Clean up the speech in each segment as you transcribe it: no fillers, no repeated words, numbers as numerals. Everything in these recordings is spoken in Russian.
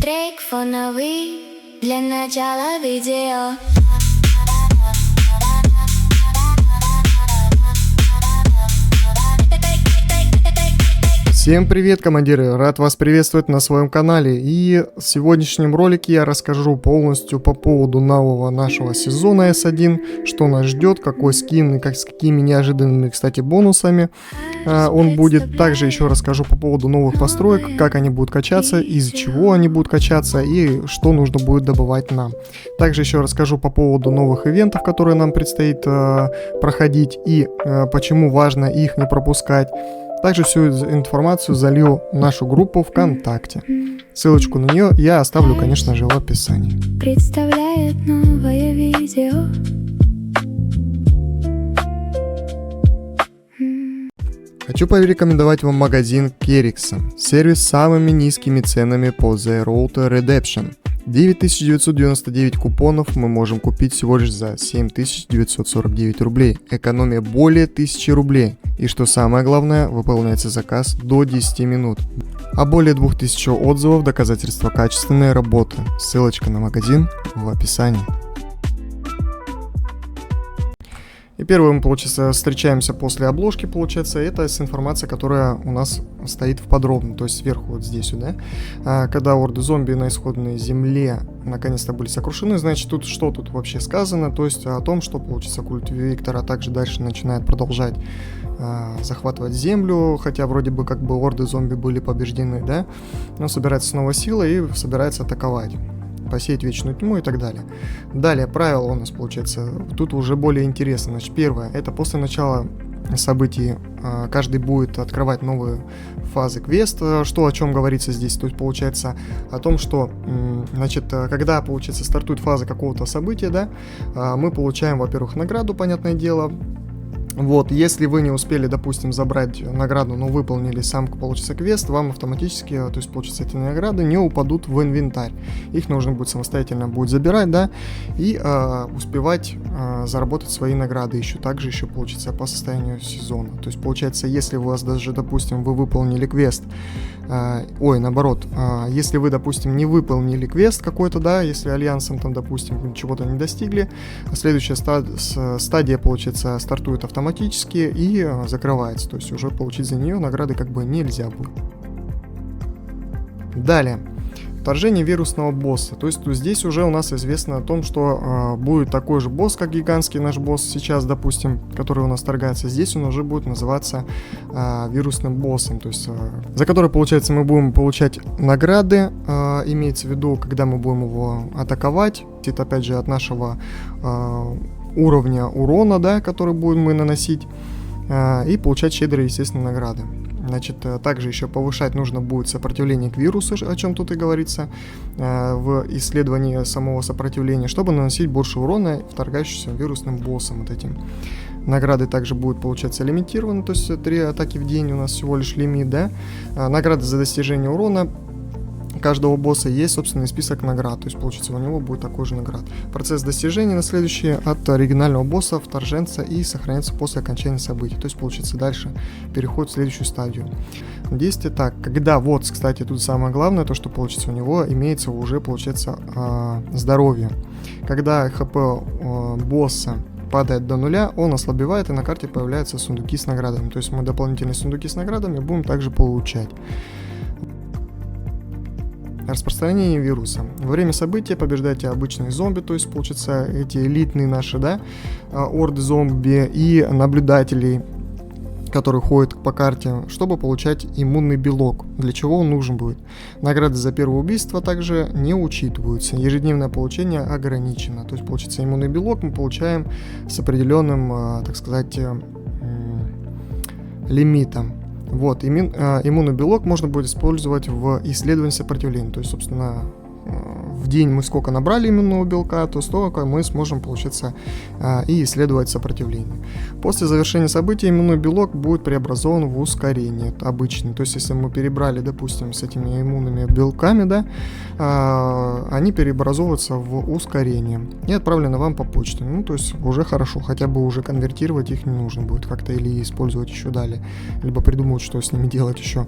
Трек фоновый для начала видео. Всем привет, командиры! Рад вас приветствовать на своем канале. И в сегодняшнем ролике я расскажу полностью по поводу нового нашего сезона S1, что нас ждет, какой скин и с какими неожиданными, кстати, бонусами он будет. Также еще расскажу по поводу новых построек, как они будут качаться, из-за чего они будут качаться и что нужно будет добывать нам. Также еще расскажу по поводу новых ивентов, которые нам предстоит проходить и почему важно их не пропускать. Также всю информацию залью в нашу группу ВКонтакте. Ссылочку на нее я оставлю, конечно же, в описании. Представляет новое видео. Хочу порекомендовать вам магазин Керикса. Сервис с самыми низкими ценами по The Road to Redemption. 9999 купонов мы можем купить всего лишь за 7949 рублей. Экономия более 1000 рублей. И что самое главное, выполняется заказ до 10 минут. А более 2000 отзывов – доказательства качественной работы. Ссылочка на магазин в описании. И первым, получается, встречаемся после обложки, получается, это с информацией, которая у нас стоит в подробном, то есть сверху вот здесь, да. Когда орды зомби на исходной земле наконец-то были сокрушены, значит, тут что тут вообще сказано, то есть о том, что, получится, культ Виктора также дальше начинает продолжать захватывать землю, хотя вроде бы как бы орды зомби были побеждены, да, но собирается снова сила и собирается атаковать, посеять вечную тьму и так далее. Далее, правила у нас, получается, тут уже более интересно. Значит, первое, это после начала событий каждый будет открывать новые фазы квеста. Что о чем говорится здесь? То есть, получается, о том, что, значит, когда, получается, стартует фаза какого-то события, да, мы получаем, во-первых, награду, понятное дело. Вот, если вы не успели, допустим, забрать награду, но выполнили сам, получится, квест, вам автоматически, то есть, получится, эти награды не упадут в инвентарь. Их нужно будет самостоятельно будет забирать, да, и успевать заработать свои награды еще. Также еще, получится, по состоянию сезона. То есть, получается, если у вас даже, допустим, вы выполнили квест, наоборот, если вы, допустим, не выполнили квест какой-то, да, если альянсом там, допустим, чего-то не достигли, следующая стадия, получается, стартует автоматически и закрывается, то есть уже получить за нее награды как бы нельзя будет. Далее, вторжение вирусного босса, то есть здесь уже у нас известно о том, что будет такой же босс, как гигантский наш босс сейчас, допустим, который у нас торгается, здесь он уже будет называться вирусным боссом, то есть за который, получается, мы будем получать награды, имеется в виду, когда мы будем его атаковать, это опять же от нашего уровня урона, да, который будем мы наносить, и получать щедрые, естественно, награды. Значит, также еще повышать нужно будет сопротивление к вирусу, о чем тут и говорится в исследовании самого сопротивления, чтобы наносить больше урона вторгающимся вирусным боссом вот этим. Награды также будут, получаться, лимитированы, то есть 3 атаки в день у нас всего лишь лимит, да. Награды за достижение урона каждого босса есть собственный список наград, то есть, получится, у него будет такой же наград. Процесс достижения на следующий от оригинального босса, вторженца, и сохраняется после окончания событий, то есть, получится, дальше переход в следующую стадию. Действие так, когда, вот, кстати, тут самое главное, то, что, получится, у него имеется уже, получается, здоровье. Когда ХП босса падает до нуля, он ослабевает, и на карте появляются сундуки с наградами, то есть мы дополнительные сундуки с наградами будем также получать. Распространение вируса. Во время события побеждайте обычных зомби, то есть, получится, эти элитные наши, да, орды зомби и наблюдателей, которые ходят по карте, чтобы получать иммунный белок. Для чего он нужен будет? Награды за первое убийство также не учитываются. Ежедневное получение ограничено. То есть, получится, иммунный белок мы получаем с определенным, так сказать, лимитом. Вот, иммунный белок можно будет использовать в исследовании сопротивления. То есть, собственно, в день мы сколько набрали иммунного белка, то столько мы сможем, получается, и исследовать сопротивление. После завершения события иммунный белок будет преобразован в ускорение обычный. То есть, если мы перебрали, допустим, с этими иммунными белками, да, они переобразовываются в ускорение и отправлены вам по почте. Ну, то есть, уже хорошо, хотя бы уже конвертировать их не нужно будет как-то или использовать еще далее, либо придумывать, что с ними делать еще.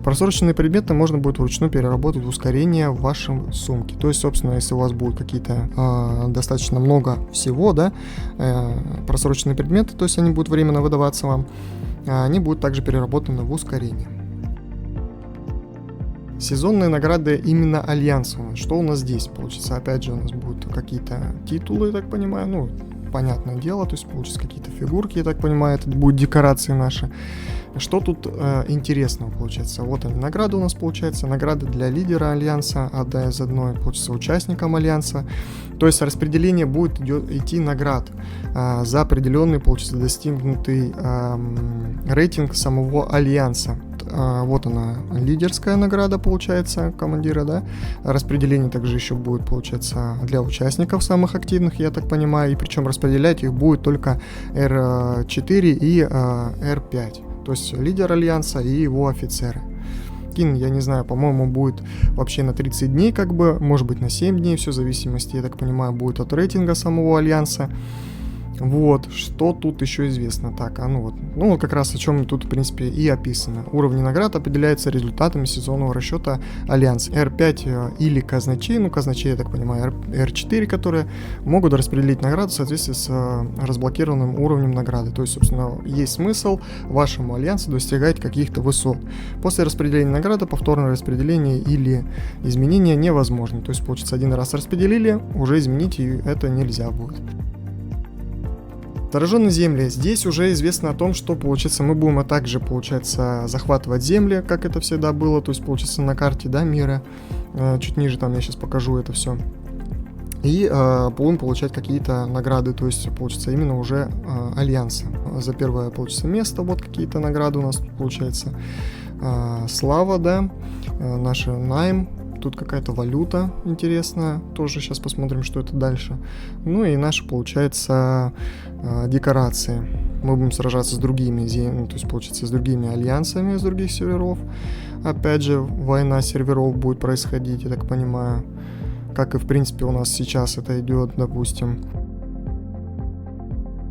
Просроченные предметы можно будет вручную переработать в ускорение в вашем сумке. То есть, собственно, если у вас будет какие-то достаточно много всего, да, просроченные предметы, то есть они будут временно выдаваться вам, они будут также переработаны в ускорение. Сезонные награды именно Альянса. Что у нас здесь? Получится, опять же, у нас будут какие-то титулы, я так понимаю, ну, понятное дело, то есть получится какие-то фигурки, я так понимаю, это будут декорации наши. Что тут интересного получается? Вот они, награды у нас получается, награды для лидера Альянса, одна из одной, получится, участникам Альянса. То есть распределение будет идти наград за определенный, получится, достигнутый рейтинг самого Альянса. Вот она, лидерская награда, получается, командира, да. Распределение также еще будет, получается, для участников самых активных, я так понимаю, и причем распределять их будет только R4 и R5. То есть лидер Альянса и его офицеры. Кин, я не знаю, по-моему, будет вообще на 30 дней, как бы, может быть, на 7 дней, все в зависимости, я так понимаю, будет от рейтинга самого Альянса. Вот, что тут еще известно. Так, ну как раз о чем тут, в принципе, и описано. Уровни наград определяются результатами сезонного расчета Альянса. R5 или казначей, казначей, я так понимаю, R4, которые могут распределить награду в соответствии с разблокированным уровнем награды. То есть, собственно, есть смысл вашему Альянсу достигать каких-то высот. После распределения награды повторное распределение или изменение невозможно. То есть, получится, один раз распределили, уже изменить это нельзя будет. Зараженные земли. Здесь уже известно о том, что, получается, мы будем также, получается, захватывать земли, как это всегда было, то есть, получается, на карте, да, мира. Чуть ниже там я сейчас покажу это все. И будем получать какие-то награды, то есть, получится, именно уже Альянса. За первое, получится, место, вот какие-то награды у нас тут, получается. Слава, да, наша найм. Тут какая-то валюта интересная, тоже сейчас посмотрим, что это дальше. Ну и наши, получается, декорации. Мы будем сражаться с другими, то есть, получается, с другими альянсами с других серверов. Опять же, война серверов будет происходить, я так понимаю, как и, в принципе, у нас сейчас это идет, допустим.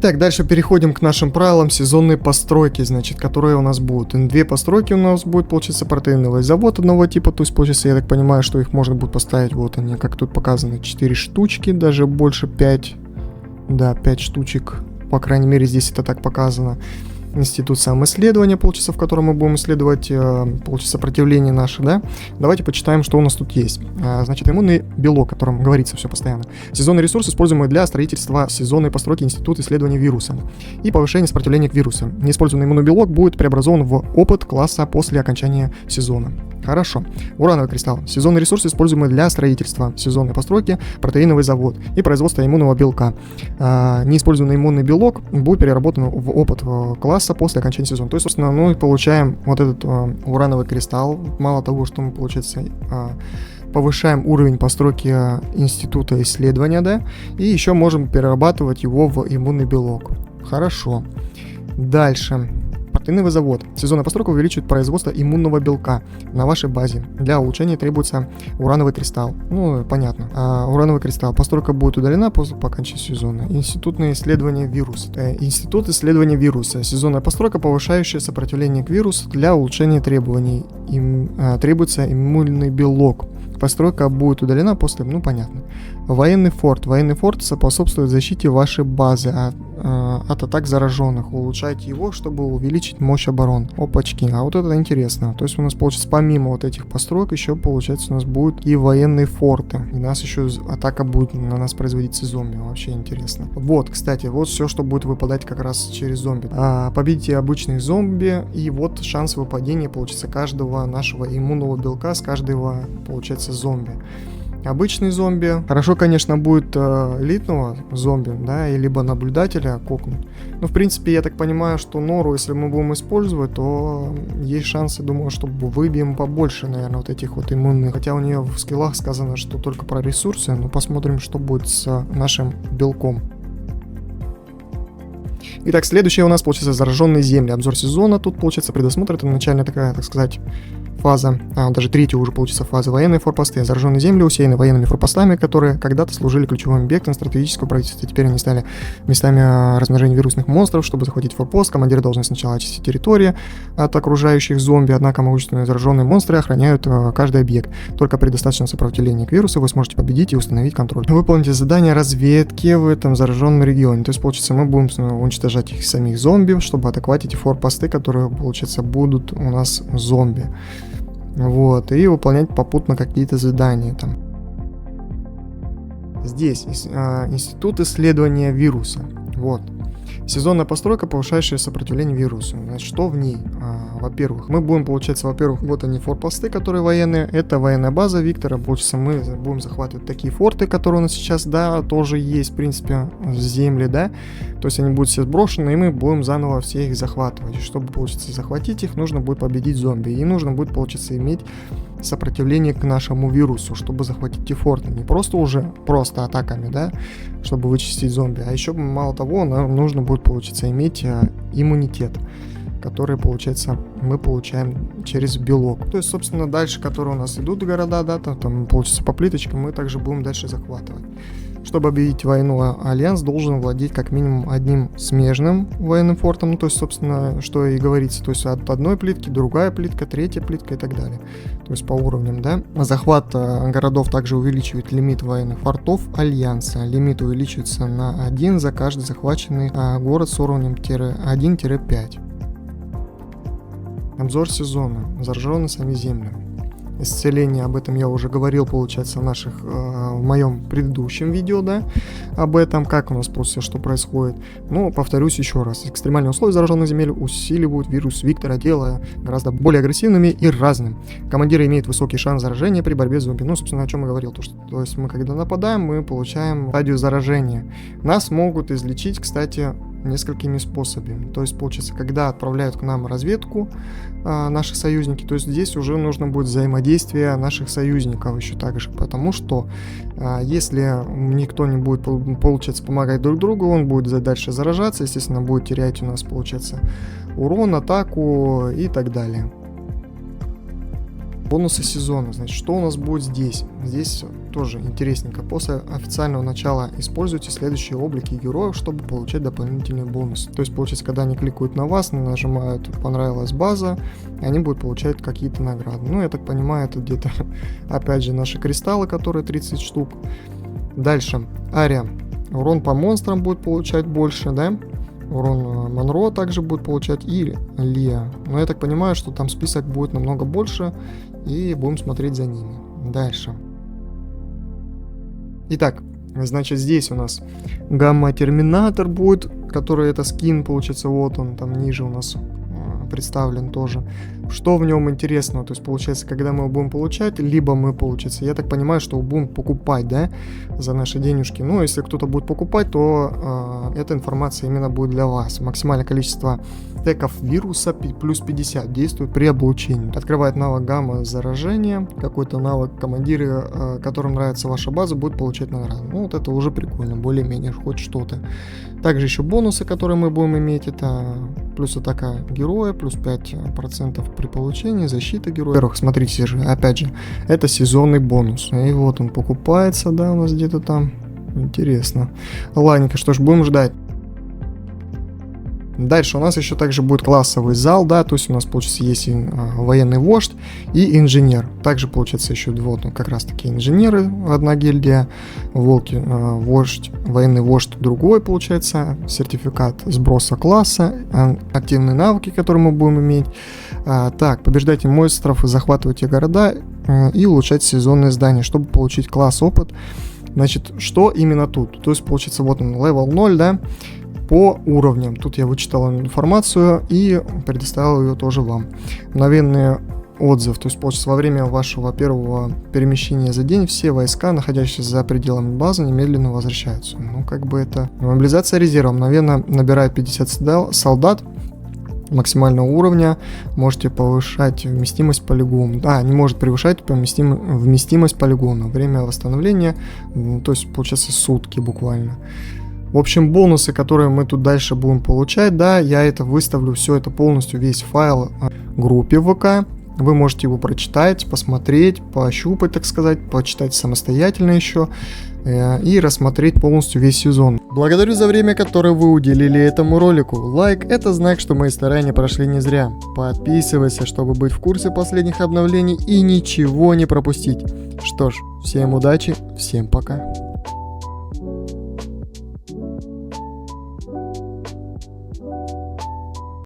Так, дальше переходим к нашим правилам сезонной постройки, значит, которые у нас будут. Две постройки у нас будет, получается, протеиновый завод одного типа, то есть, получается, я так понимаю, что их можно будет поставить, вот они, как тут показано, 4 штучки, даже больше 5, да, 5 штучек, по крайней мере, здесь это так показано. Институт самоисследования, получится, в котором мы будем исследовать, получится, сопротивление наше, да. Давайте почитаем, что у нас тут есть. Значит, иммунный белок, о котором говорится все постоянно. Сезонный ресурс, используемый для строительства сезонной постройки Института исследования вируса и повышения сопротивления к вирусу. Неиспользованный иммунный белок будет преобразован в опыт класса после окончания сезона. Хорошо. Урановый кристалл. Сезонный ресурс, используемый для строительства сезонной постройки, протеиновый завод и производства иммунного белка. Неиспользованный иммунный белок будет переработан в опыт класса после окончания сезона. То есть, собственно, мы получаем вот этот урановый кристалл. Мало того, что мы, получается, повышаем уровень постройки института исследования, да, и еще можем перерабатывать его в иммунный белок. Хорошо. Дальше. Протеиновый завод. Сезонная постройка увеличивает производство иммунного белка на вашей базе. Для улучшения требуется урановый кристалл. Ну, понятно. Урановый кристалл. Постройка будет удалена по окончании сезона. Институтное исследование вируса. Институт исследования вируса. Сезонная постройка, повышающая сопротивление к вирусу. Для улучшения требований требуется иммунный белок. Постройка будет удалена после, понятно. Военный форт. Военный форт способствует защите вашей базы от атак зараженных. Улучшайте его, чтобы увеличить мощь обороны. Опачки. А вот это интересно. То есть у нас, получается, помимо вот этих построек, еще, получается, у нас будут и военные форты. И нас еще атака будет на нас производиться зомби. Вообще интересно. Вот, кстати, вот все, что будет выпадать как раз через зомби. Победите обычных зомби. И вот шанс выпадения, получается, каждого нашего иммунного белка с каждого, получается, зомби. обычный зомби. Хорошо, конечно, будет элитного зомби, да, и либо наблюдателя кокнуть. Но, в принципе, я так понимаю, что Нору, если мы будем использовать, то есть шансы, думаю, что выбьем побольше, наверное, вот этих вот иммунных. Хотя у нее в скиллах сказано, что только про ресурсы, но посмотрим, что будет с нашим белком. Итак, следующее у нас, получается, зараженные земли. Обзор сезона. Тут, получается, предусмотр. Это начальная такая, так сказать, фаза, даже третья уже, получится, фаза военные форпосты. Зараженные земли усеяны военными форпостами, которые когда-то служили ключевым объектом стратегического правительства. Теперь они стали местами размножения вирусных монстров. Чтобы захватить форпост, командиры должны сначала очистить территорию от окружающих зомби, однако могущественные зараженные монстры охраняют каждый объект. Только при достаточном сопротивлении к вирусу вы сможете победить и установить контроль. Выполните задание разведки в этом зараженном регионе. То есть, получается, мы будем уничтожать их самих зомби, чтобы атаковать эти форпосты, которые, получается, будут у нас зомби. Вот, и выполнять попутно какие-то задания там. Здесь институт исследования вируса. Вот. Сезонная постройка, повышающая сопротивление вирусу. Значит, что в ней? Во-первых, мы будем, получается, во-первых, вот они форпосты, которые военные. Это военная база Виктора. Получается, мы будем захватывать такие форты, которые у нас сейчас, да, тоже есть, в принципе, земли, да. То есть они будут все сброшены, и мы будем заново все их захватывать. И чтобы, получается, захватить их, нужно будет победить зомби. И нужно будет, получается, иметь сопротивление к нашему вирусу, чтобы захватить эти форты. Не просто атаками, да, чтобы вычистить зомби. А еще, мало того, нам нужно будет, получается, иметь иммунитет, который, получается, мы получаем через белок. То есть, собственно, дальше, которые у нас идут города, да, там получится по плиточкам, мы также будем дальше захватывать. Чтобы объявить войну, Альянс должен владеть как минимум одним смежным военным фортом, ну, то есть, собственно, что и говорится, то есть от одной плитки, другая плитка, третья плитка и так далее, то есть по уровням, да. Захват городов также увеличивает лимит военных фортов Альянса, лимит увеличивается на 1 за каждый захваченный город с уровнем 1-5. Обзор сезона. Зараженные сами земли. Исцеление, об этом я уже говорил, получается, в моем предыдущем видео, да, об этом, как у нас просто что происходит. Но повторюсь еще раз, экстремальные условия зараженных земель усиливают вирус Виктора, делая гораздо более агрессивными и разным. Командиры имеют высокий шанс заражения при борьбе с зомби. Ну, собственно, о чем я говорил, то есть мы когда нападаем, мы получаем стадию заражения. Нас могут излечить, кстати, несколькими способами. То есть, получается, когда отправляют к нам разведку наши союзники, то есть здесь уже нужно будет взаимодействие наших союзников еще также, потому что если никто не будет, получается, помогать друг другу, он будет дальше заражаться, естественно, будет терять у нас, получается, урон, атаку и так далее. Бонусы сезона. Значит, что у нас будет здесь? Здесь тоже интересненько. После официального начала используйте следующие облики героев, чтобы получать дополнительные бонусы. То есть, получается, когда они кликают на вас, нажимают «Понравилась база», они будут получать какие-то награды. Ну, я так понимаю, это где-то, опять же, наши кристаллы, которые 30 штук. Дальше. Ария. Урон по монстрам будет получать больше, да? Урон Монро также будет получать, и Лия. Но я так понимаю, что там список будет намного больше, и будем смотреть за ними. Дальше. Итак, значит, здесь у нас Гамма-терминатор будет, который это скин, получается, вот он там ниже у нас представлен тоже. Что в нем интересного? То есть, получается, когда мы его будем получать, либо мы, получается, я так понимаю, что будем покупать, да, за наши денежки. Ну, если кто-то будет покупать, то эта информация именно будет для вас. Максимальное количество теков вируса плюс 50 действует при облучении. Открывает навык гамма заражения. Какой-то навык командиры, которым нравится ваша база, будут получать награду. Ну, вот это уже прикольно, более-менее хоть что-то. Также еще бонусы, которые мы будем иметь, это плюс атака героя, плюс 5% при получении, защита героя. Во-первых, смотрите же, опять же, это сезонный бонус. И вот он покупается, да, у нас где-то там. Интересно. Ладненько, что ж, будем ждать. Дальше у нас еще также будет классовый зал, да, то есть у нас, получается, есть и военный вождь и инженер. Также, получается, еще вот как раз таки инженеры, одна гильдия, волки, вождь, военный вождь другой, получается, сертификат сброса класса, активные навыки, которые мы будем иметь. Так, побеждайте монстров, захватывайте города и улучшать сезонные здания, чтобы получить класс опыт. Значит, что именно тут? То есть, получается, вот он, левел 0, да, по уровням. Тут я вычитал информацию и предоставил ее тоже вам. Мгновенные отзыв. То есть, получается, во время вашего первого перемещения за день все войска, находящиеся за пределами базы, немедленно возвращаются. Ну, как бы это... Мобилизация резерва. Мгновенно набирает 50 солдат максимального уровня. Можете повышать вместимость полигона. Не может превышать вместимость полигона. Время восстановления, то есть, получается, сутки буквально. В общем, бонусы, которые мы тут дальше будем получать, да, я это выставлю, все это полностью, весь файл в группе в ВК. Вы можете его прочитать, посмотреть, пощупать, так сказать, почитать самостоятельно еще и рассмотреть полностью весь сезон. Благодарю за время, которое вы уделили этому ролику. Лайк – это знак, что мои старания прошли не зря. Подписывайся, чтобы быть в курсе последних обновлений и ничего не пропустить. Что ж, всем удачи, всем пока.